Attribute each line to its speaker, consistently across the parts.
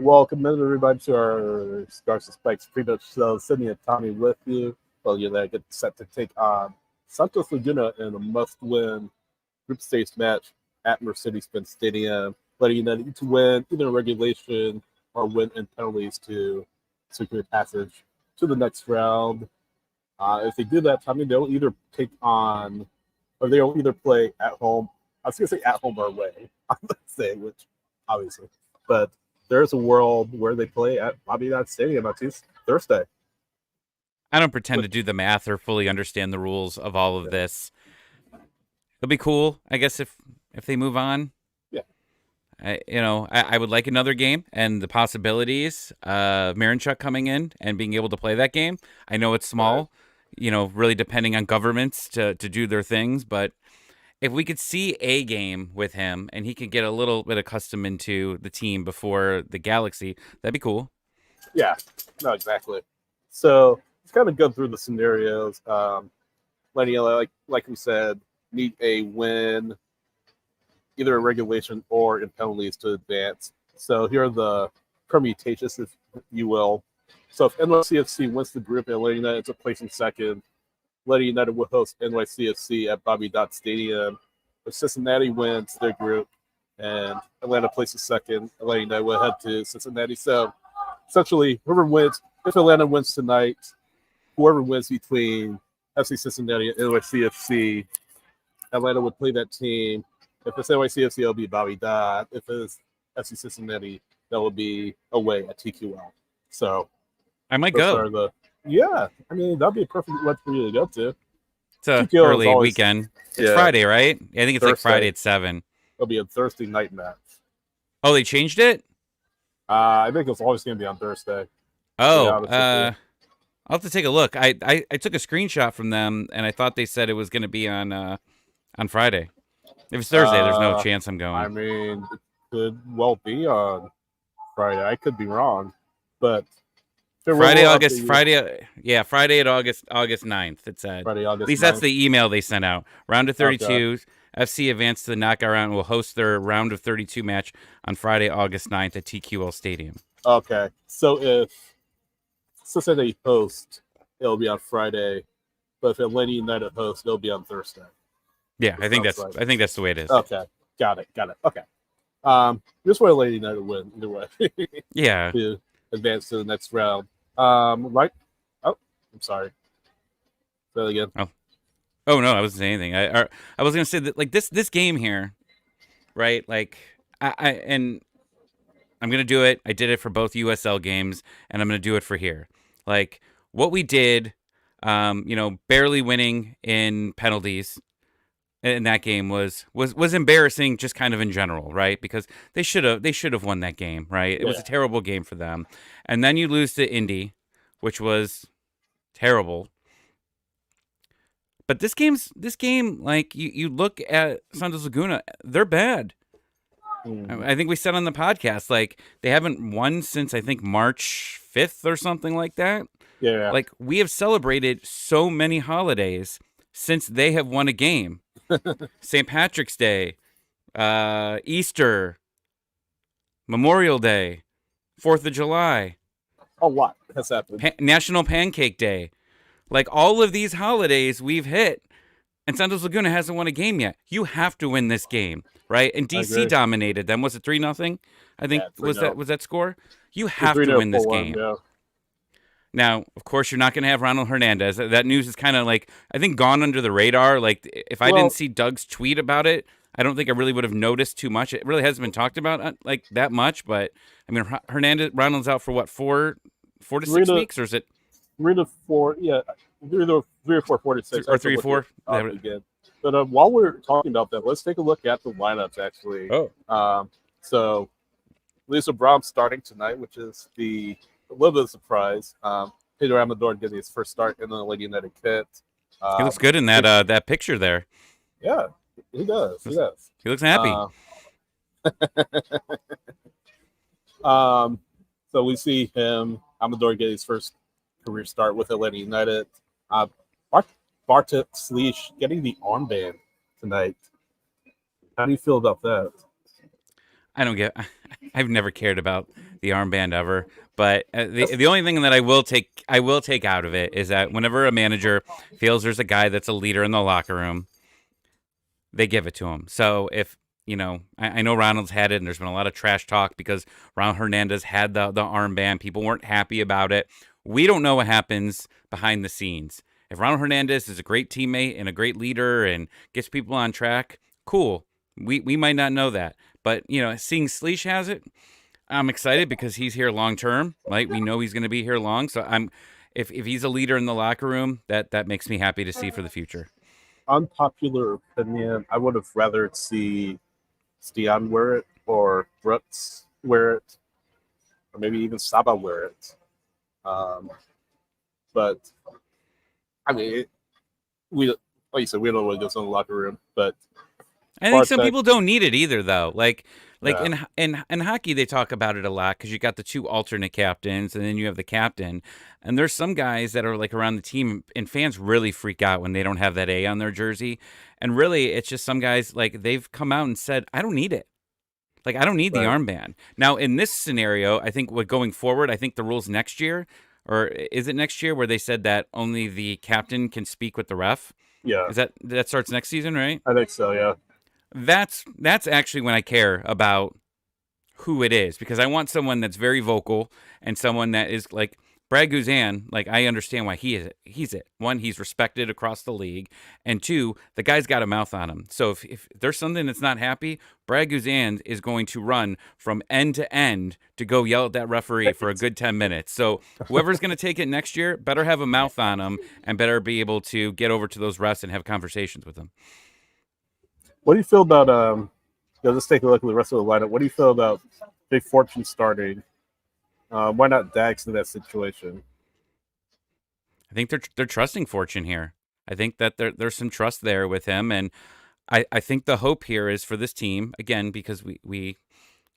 Speaker 1: welcome everybody to our Stars and Spikes Prematch show. Sydney and Tommy with you. Well, they get set to take on Santos Laguna in a must-win group stage match at Mercedes-Benz Stadium, letting United to win either in regulation or win in penalties to secure passage to the next round. If they do that, Tommy, they'll either take on, or they'll either play at home. I was going to say at home or away. I'm going to say, which obviously, but there's a world where they play at Bobby Dodd Stadium on Thursday.
Speaker 2: I don't pretend to do the math or fully understand the rules of all of this. It'll be cool, I guess, if they move on.
Speaker 1: Yeah.
Speaker 2: I would like another game and the possibilities. Marinchuk coming in and being able to play that game. I know it's small, really depending on governments to do their things, but if we could see a game with him and he could get a little bit accustomed into the team before the Galaxy, that'd be cool.
Speaker 1: Yeah, no, exactly. So let's kind of go through the scenarios. Lenny, like we said, need a win, either in regulation or in penalties to advance. So here are the permutations, if you will. So if NYCFC wins the group and Atlanta United ends up placing second, Atlanta United will host NYCFC at Bobby Dodd Stadium. If Cincinnati wins their group and Atlanta places second, Atlanta United will head to Cincinnati. So essentially, whoever wins, if Atlanta wins tonight, whoever wins between FC Cincinnati and NYCFC, Atlanta would play that team. If it's NYCFC, it'll be Bobby Dodd. If it's FC Cincinnati, that will be away at TQL. So
Speaker 2: I might go.
Speaker 1: Yeah, I mean, that'd be a perfect one for you to go to.
Speaker 2: It's an early weekend. It's Friday, right? I think it's Thursday. Like Friday at 7.
Speaker 1: It'll be a Thursday night match.
Speaker 2: Oh, they changed it?
Speaker 1: I think it's always going to be on Thursday.
Speaker 2: Oh, I'll have to take a look. I took a screenshot from them, and I thought they said it was going to be on Friday. If it's Thursday, there's no chance I'm going.
Speaker 1: I mean, it could well be on Friday. I could be wrong, but
Speaker 2: Friday at August 9th, it said.
Speaker 1: Friday, August
Speaker 2: At least
Speaker 1: 9th.
Speaker 2: that's the email they sent out. Round of 32, FC advanced to the knockout round and will host their round of 32 match on Friday, August 9th at TQL Stadium.
Speaker 1: Okay. So if Cincinnati hosts, it'll be on Friday, but if Atlanta United hosts, it'll be on Thursday.
Speaker 2: Yeah, I think that's the way it is.
Speaker 1: Okay. Got it. Okay. Just want Atlanta United win either way.
Speaker 2: Yeah.
Speaker 1: To advance to the next round. Right? Oh, I'm sorry. Say that again.
Speaker 2: Oh no, I wasn't saying anything. I was gonna say that like this game here, right? Like and I'm gonna do it. I did it for both USL games, and I'm gonna do it for here. Like what we did, barely winning in penalties in that game was embarrassing, just kind of in general, right? Because they should have won that game, right? It was a terrible game for them, and then you lose to Indy, which was terrible. But this game, like you look at Santos Laguna, they're bad. I think we said on the podcast, like they haven't won since I think March 5th or something like that.
Speaker 1: Yeah.
Speaker 2: Like we have celebrated so many holidays since they have won a game. St. Patrick's Day, Easter, Memorial Day, 4th of July.
Speaker 1: A lot has happened.
Speaker 2: National Pancake Day. Like all of these holidays we've hit, and Santos Laguna hasn't won a game yet. You have to win this game, right? And DC dominated them. Was it 3-0? I think was that score? You have to win this game.
Speaker 1: Yeah.
Speaker 2: Now, of course, you're not going to have Ronald Hernandez. That news is kind of like, I think, gone under the radar. Like, if I didn't see Doug's tweet about it, I don't think I really would have noticed too much. It really hasn't been talked about like that much. But I mean, Ronald's out for what, 4 to 6 weeks, or is it
Speaker 1: 3 to 4? Yeah, 3 or 4, 4 to 6,
Speaker 2: or 3 or 4.
Speaker 1: Again. But while we're talking about that, let's take a look at the lineups. Actually, so Lisa Brahms starting tonight, which is a little bit of a surprise. Pedro Amador getting his first start in the Lady United kit.
Speaker 2: He looks good in that picture there.
Speaker 1: Yeah, he does. He
Speaker 2: looks happy.
Speaker 1: So we see him, Amador, get his first career start with Atlanta United. Bartek Sleesh getting the armband tonight. How do you feel about that?
Speaker 2: I don't get. I've never cared about the armband ever. But the only thing that I will take out of it is that whenever a manager feels there's a guy that's a leader in the locker room, they give it to him. So if I know Ronald's had it, and there's been a lot of trash talk because Ronald Hernandez had the armband. People weren't happy about it. We don't know what happens behind the scenes. If Ronald Hernandez is a great teammate and a great leader and gets people on track, cool. We might not know that, but seeing Sleesh has it, I'm excited because he's here long term. Right, we know he's going to be here long. So if he's a leader in the locker room, that makes me happy to see for the future.
Speaker 1: Unpopular opinion, I would have rather see Stian wear it or Brooks wear it, or maybe even Saba wear it. Um, but I mean, we like you said, we don't know what goes on in the locker room. But
Speaker 2: I think some
Speaker 1: Bartek,
Speaker 2: people don't need it either, though. Like
Speaker 1: yeah,
Speaker 2: in hockey, they talk about it a lot because you got the two alternate captains, and then you have the captain. And there's some guys that are like around the team, and fans really freak out when they don't have that A on their jersey. And really, it's just some guys like they've come out and said, "I don't need it. Like I don't need the
Speaker 1: right,
Speaker 2: armband." Now, in this scenario, I think what going forward, I think the rules next year, or is it next year, where they said that only the captain can speak with the ref?
Speaker 1: yeah,
Speaker 2: Is that starts next season, right?
Speaker 1: I think so. Yeah,
Speaker 2: That's actually when I care about who it is because I want someone that's very vocal and someone that is like Brad Guzan. Like I understand why he is it. He's it. One, he's respected across the league, and two, the guy's got a mouth on him. So if there's something that's not happy, Brad Guzan is going to run from end to end to go yell at that referee for a good 10 minutes. So whoever's going to take it next year better have a mouth on him and better be able to get over to those refs and have conversations with them.
Speaker 1: what do you feel about let's take a look at the rest of the lineup. What do you feel about Big Fortune starting? Why not Dax in that situation?
Speaker 2: I think they're trusting Fortune here. I think that there's some trust there with him, and I think the hope here is for this team again because we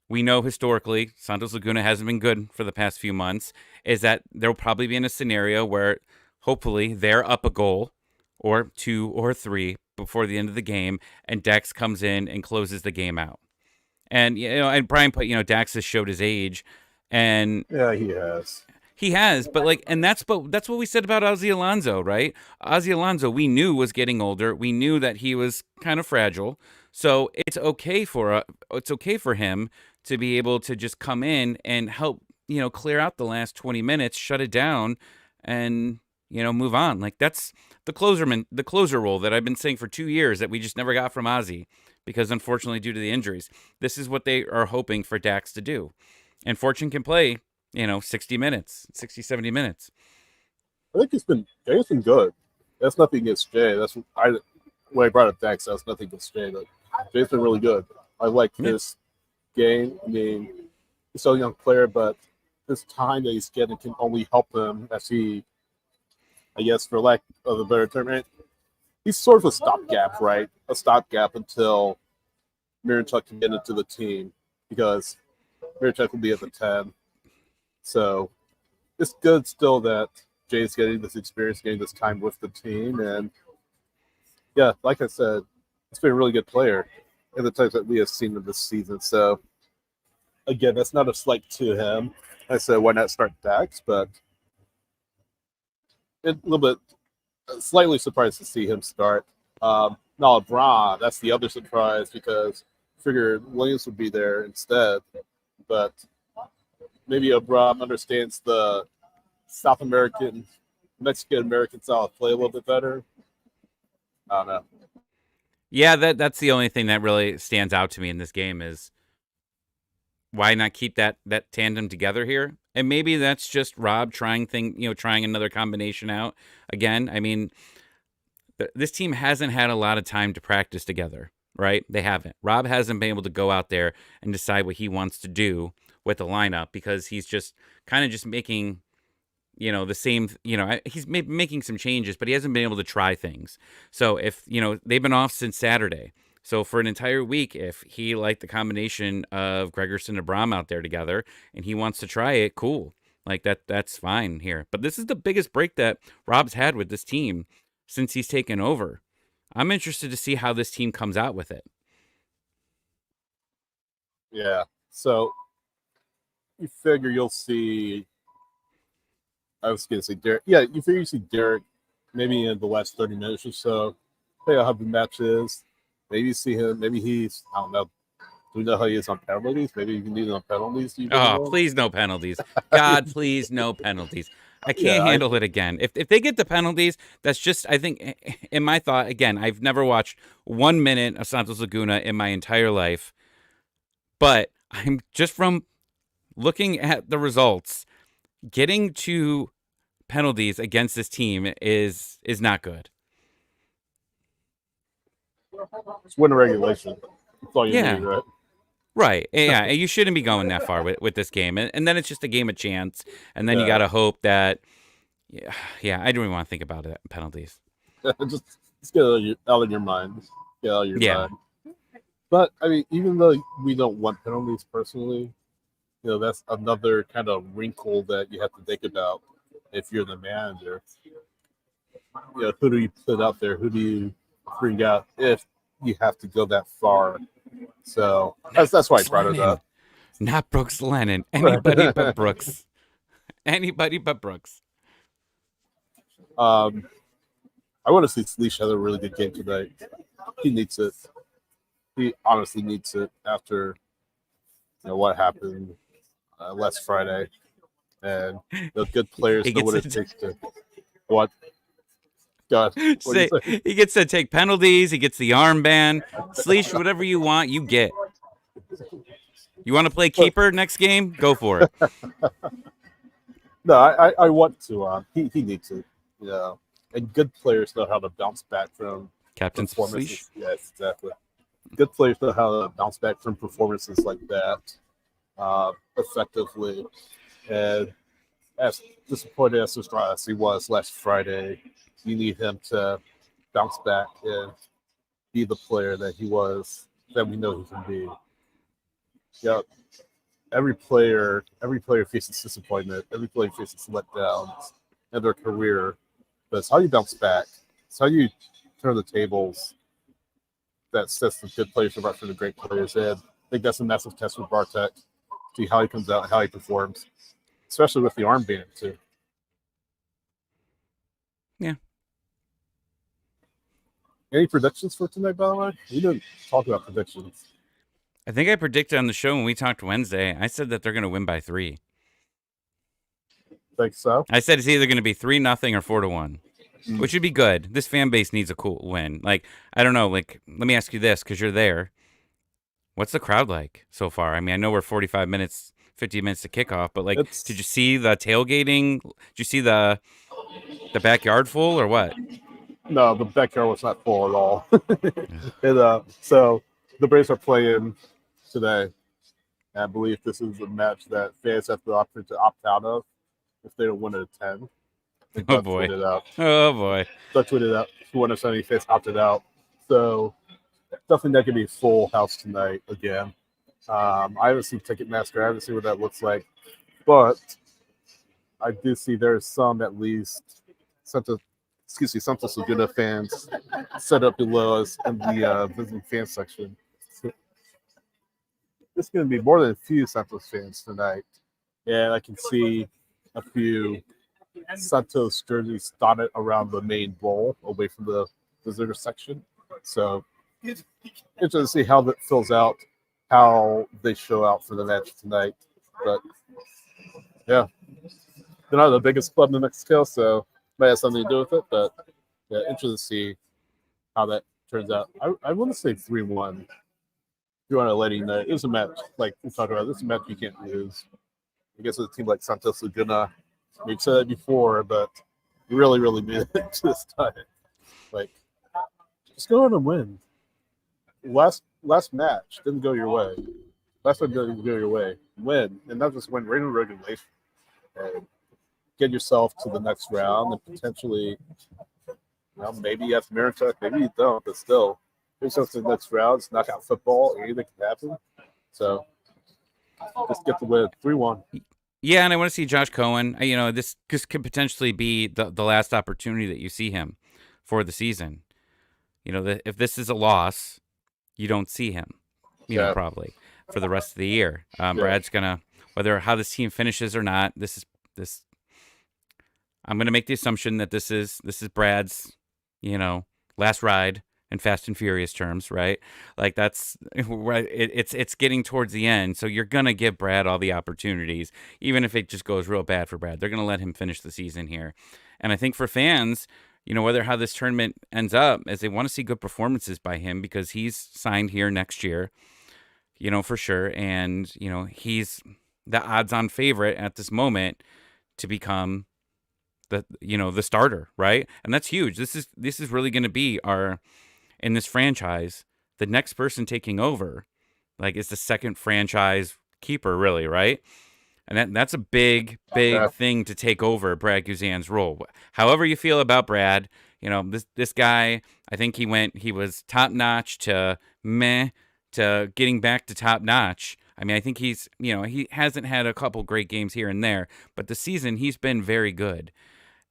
Speaker 2: know historically Santos Laguna hasn't been good for the past few months. Is that they'll probably be in a scenario where hopefully they're up a goal or two or three before the end of the game, and Dax comes in and closes the game out. And and Brian put Dax has showed his age, and
Speaker 1: Yeah, he has.
Speaker 2: he has, but that's what we said about Ozzy Alonso, right? Ozzy Alonso, we knew was getting older. We knew that he was kind of fragile. So it's okay for him to be able to just come in and help, clear out the last 20 minutes, shut it down, and move on. Like that's the closer role that I've been saying for 2 years that we just never got from Ozzy because unfortunately due to the injuries, this is what they are hoping for Dax to do, and Fortune can play 60 minutes, 60, 70 minutes.
Speaker 1: I think Jay's been good. That's nothing against Jay. That's when I brought up Dax. That's nothing against Jay, but Jay's been really good. I like
Speaker 2: Yeah.
Speaker 1: his game. I mean, he's still a young player, but this time that he's getting can only help him as he, I guess, for lack of a better term, he's sort of a stopgap, right? A stopgap until Miranchuk can get into the team because Miranchuk will be at the 10. So it's good still that Jay's getting this experience, getting this time with the team. And yeah, like I said, he's been a really good player in the times that we have seen him this season. So again, that's not a slight to him. I said, why not start Dax? But a little bit slightly surprised to see him start. No, Braun, that's the other surprise because I figured Williams would be there instead. But maybe Abram understands the South American, Mexican American style of play a little bit better. I don't know.
Speaker 2: Yeah, that's the only thing that really stands out to me in this game is why not keep that tandem together here? And maybe that's just Rob trying another combination out again. I mean, this team hasn't had a lot of time to practice together, right? They haven't. Rob hasn't been able to go out there and decide what he wants to do with the lineup because he's just kind of just making the same, he's making some changes, but he hasn't been able to try things. So if, they've been off since Saturday. So for an entire week, if he liked the combination of Gregerson and Braum out there together and he wants to try it, cool. Like that's fine here. But this is the biggest break that Rob's had with this team since he's taken over. I'm interested to see how this team comes out with it.
Speaker 1: Yeah. So you figure you'll see. I was going to say Derek. Yeah, you figure you see Derek maybe in the last 30 minutes or so. Depending on how the match is. Maybe you see him. Maybe he's. I don't know. Do we know how he is on penalties? Maybe you can need him on penalties. You bring him
Speaker 2: Oh,
Speaker 1: on.
Speaker 2: please no penalties. God, please no penalties. I
Speaker 1: Yeah.
Speaker 2: can't handle it again. If they get the penalties, that's just I think in my thought again, I've never watched 1 minute of Santos Laguna in my entire life, but I'm just from looking at the results, getting to penalties against this team is not good.
Speaker 1: Just win a regulation. That's all you need,
Speaker 2: Yeah.
Speaker 1: right?
Speaker 2: Right. Yeah. You shouldn't be going that far with this game. And then it's just a game of chance. And then you got
Speaker 1: Yeah.
Speaker 2: to hope that, yeah, I don't even want to think about it. Penalties.
Speaker 1: Just get it out of your mind. Just get it out of your
Speaker 2: Yeah.
Speaker 1: mind. But I mean, even though we don't want penalties personally, that's another kind of wrinkle that you have to think about if you're the manager. Who do you put out there? Who do you bring out if you have to go that far? So that's why I
Speaker 2: Brooks
Speaker 1: brought it
Speaker 2: Lennon.
Speaker 1: up.
Speaker 2: Not Brooks Lennon.
Speaker 1: Right.
Speaker 2: Anybody but Brooks. Anybody but Brooks.
Speaker 1: I want to see Sleesh have a really good game tonight. He needs it. He honestly needs it after what happened last Friday, and the good players
Speaker 2: He
Speaker 1: know
Speaker 2: gets
Speaker 1: what it
Speaker 2: to
Speaker 1: takes to what. God, what do you
Speaker 2: say
Speaker 1: say?
Speaker 2: he gets to take penalties. He gets the armband. Sleesh, whatever you want, you get. You want to play
Speaker 1: But
Speaker 2: keeper next game? Go for it.
Speaker 1: no, I want to. He needs it. And good players know how to bounce back from
Speaker 2: Captain Sleesh.
Speaker 1: performances. Yes, exactly. Good players know how to bounce back from performances like that effectively. And as disappointed as he was last Friday, you need him to bounce back and be the player that he was, that we know he can be. Yeah, every player faces disappointment. Every player faces letdowns in their career. But it's how you bounce back. It's how you turn the tables that sets the good players apart from the great players. And I think that's a massive test with Bartek. See how he comes out, how he performs, especially with the armband too.
Speaker 2: Yeah.
Speaker 1: Any predictions for tonight, by the way? We didn't talk about predictions.
Speaker 2: I think I predicted on the show when we talked Wednesday, I said that they're going to win by 3.
Speaker 1: Think so?
Speaker 2: I said it's either going to be 3-0 or 4-1, which would be good. This fan base needs a cool win. Like, I don't know. Like, let me ask you this because you're there. What's the crowd like so far? I mean, I know we're 45 minutes, 50 minutes to kickoff, but like, did you
Speaker 1: It's
Speaker 2: see the tailgating? Did you see the backyard full or what?
Speaker 1: no, the backyard was not full at all. So the Braves are playing today. And I believe this is a match that fans have the option to opt out of if they don't win at 10. I think
Speaker 2: Oh
Speaker 1: Doug
Speaker 2: boy.
Speaker 1: tweeted out.
Speaker 2: Oh boy.
Speaker 1: Doug tweeted out 270 fans opted out. So definitely not going to be full house tonight again. I haven't seen Ticketmaster. I haven't seen what that looks like. But I do see there's some at least Santos Laguna fans set up below us in the visiting fan section. So there's going to be more than a few Santos fans tonight. And I can see a few Santos jerseys dotted around the main bowl away from the visitor section. So interesting to see how that fills out, how they show out for the match tonight. But yeah, they're not the biggest club in Mexico, so might have something to do with it. But yeah, interesting to see how that turns out. I want to say 3-1. If you want to let him know, it was a match like we talked about. This is a match you can't lose. I guess with a team like Santos Laguna, we've said that before, but you really, really mean it this time. Like, just go on and win. Last match didn't go your way. Last time didn't go your way. Win, and not just win, right in regulation, and get yourself to the next round, and potentially, maybe you have to merit check, maybe you don't, but still, get yourself to the next round. It's knockout football. Anything can happen. So just get the win, 3-1.
Speaker 2: Yeah, and I want to see Josh Cohen. This could potentially be the last opportunity that you see him for the season. If this is a loss, you don't see him.
Speaker 1: Yeah.
Speaker 2: Probably. for the rest of the year.
Speaker 1: Yeah.
Speaker 2: Brad's gonna whether how this team finishes or not. This. I'm gonna make the assumption that this is Brad's, you know, last ride in Fast and Furious terms, right? Like that's right. It's getting towards the end, so you're gonna give Brad all the opportunities, even if it just goes real bad for Brad. They're gonna let him finish the season here, and I think for fans, whether how this tournament ends up, as they want to see good performances by him because he's signed here next year, for sure, and he's the odds-on favorite at this moment to become the starter, right? And that's huge. This is really going to be our in this franchise, the next person taking over, like, is the second franchise keeper, really, right? And that's a big,
Speaker 1: Yeah.
Speaker 2: big thing to take over Brad Guzan's role. However you feel about Brad, this guy, I think he was top notch to meh to getting back to top notch. I mean, I think he hasn't had a couple great games here and there, but the season he's been very good.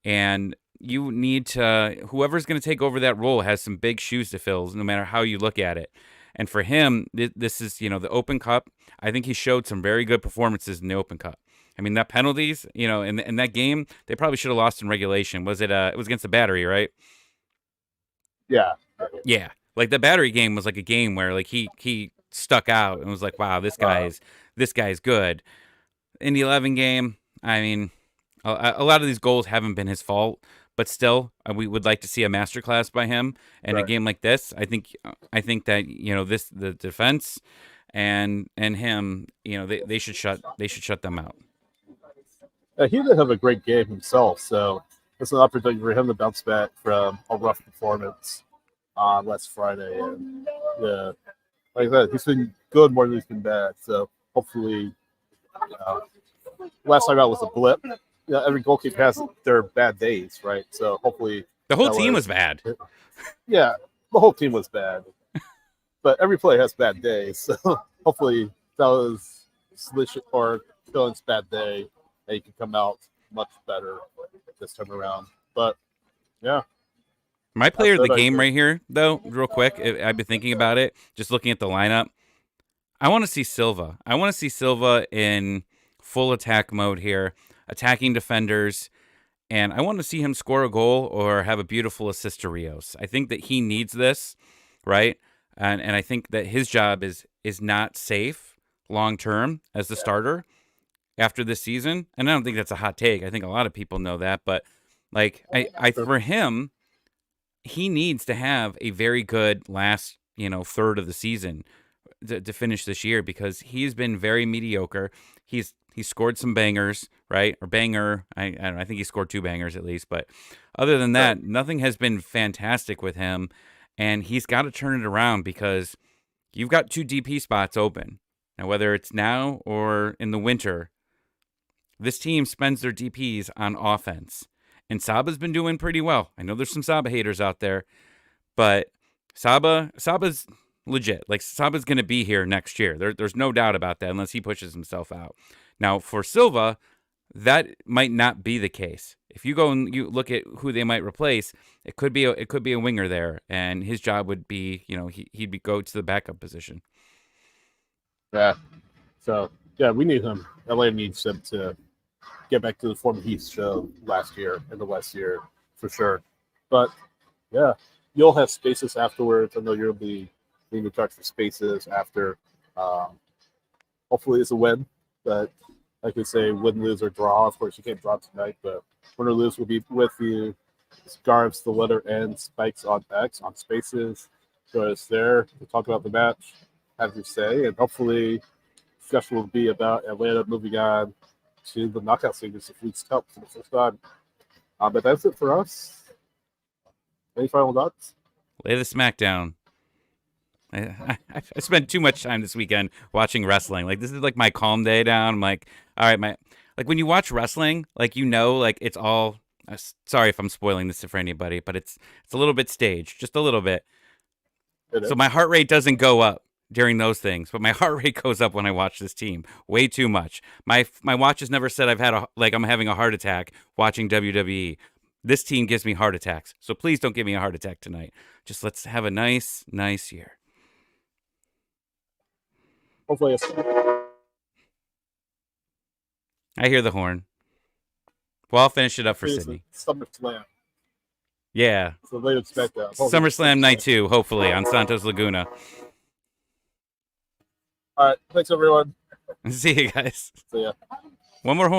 Speaker 2: And you need to whoever's going to take over that role has some big shoes to fill, no matter how you look at it. And for him, this is the Open Cup. I think he showed some very good performances in the Open Cup. I mean, that penalties, in that game, they probably should have lost in regulation. Was it? It was against the Battery, right?
Speaker 1: Yeah.
Speaker 2: Yeah, like the Battery game was like a game where like he stuck out and was like, wow, this guy's good. In the 11 game, I mean, a lot of these goals haven't been his fault, but still, we would like to see a masterclass by him. And a
Speaker 1: Right.
Speaker 2: game like this, I think that the defense and him, they should shut them out.
Speaker 1: He did have a great game himself, so it's an opportunity for him to bounce back from a rough performance on last Friday. And yeah, like I said, he's been good more than he's been bad. So hopefully, uh, last time out was a blip. Yeah, every goalkeeper has their bad days, right? So hopefully,
Speaker 2: The whole
Speaker 1: that
Speaker 2: team was bad.
Speaker 1: yeah, the whole team was bad, but every player has bad days. So hopefully, that was Slish or Dylan's bad day, and he can come out much better this time around. But yeah,
Speaker 2: My player
Speaker 1: that's
Speaker 2: of the
Speaker 1: it. I
Speaker 2: game
Speaker 1: think.
Speaker 2: right here, though, real quick, I've been thinking about it, just looking at the lineup. I want to see Silva. I want to see Silva in full attack mode here, attacking defenders, and I want to see him score a goal or have a beautiful assist to Rios. I think that he needs this, right? And I think that his job is not safe long term as the starter after this season. And I don't think that's a hot take. I think a lot of people know that, but like I
Speaker 1: Sure.
Speaker 2: for him, he needs to have a very good last, third of the season to finish this year because he's been very mediocre. He scored some bangers, right? Or banger. I don't know. I think he scored two bangers at least. But other than
Speaker 1: Right.
Speaker 2: that, nothing has been fantastic with him. And he's got to turn it around because you've got two DP spots open. Now, whether it's now or in the winter, this team spends their DPs on offense. And Saba's been doing pretty well. I know there's some Saba haters out there, but Saba's legit. Like Saba's going to be here next year. There's no doubt about that unless he pushes himself out. Now for Silva, that might not be the case. If you go and you look at who they might replace, it could be a winger there, and his job would be he'd be go to the backup position.
Speaker 1: Yeah. So yeah, we need him. LA needs him to get back to the form he showed last year and the last year for sure. But yeah, you'll have spaces afterwards. I know you'll be being in charge for spaces after. Um, Hopefully, it's a win. But like we say, win, lose, or draw. Of course, you can't draw tonight, but win or lose will be with you. Scarves, the letter N, spikes on X, on spaces. Join us there to talk about the match, have your say, and hopefully, discussion will be about Atlanta moving on to the knockout stages of League's Cup for the first time. But that's it for us. Any final thoughts?
Speaker 2: Lay the smackdown. I spent too much time this weekend watching wrestling. Like this is like my calm day down. I'm like, all right, like when you watch wrestling, like like it's all. Sorry if I'm spoiling this for anybody, but it's a little bit staged, just a little bit.
Speaker 1: It
Speaker 2: So
Speaker 1: is.
Speaker 2: my heart rate doesn't go up during those things, but my heart rate goes up when I watch this team. Way too much. My watch has never said I'm having a heart attack watching WWE. This team gives me heart attacks, so please don't give me a heart attack tonight. Just let's have a nice year.
Speaker 1: Hopefully, it's
Speaker 2: I hear the horn. Well, I'll finish it up for Sydney.
Speaker 1: SummerSlam.
Speaker 2: Yeah.
Speaker 1: So they expect that.
Speaker 2: SummerSlam Night 2, hopefully, on Santos Laguna.
Speaker 1: All right. Thanks, everyone.
Speaker 2: See you guys.
Speaker 1: See ya.
Speaker 2: One more horn.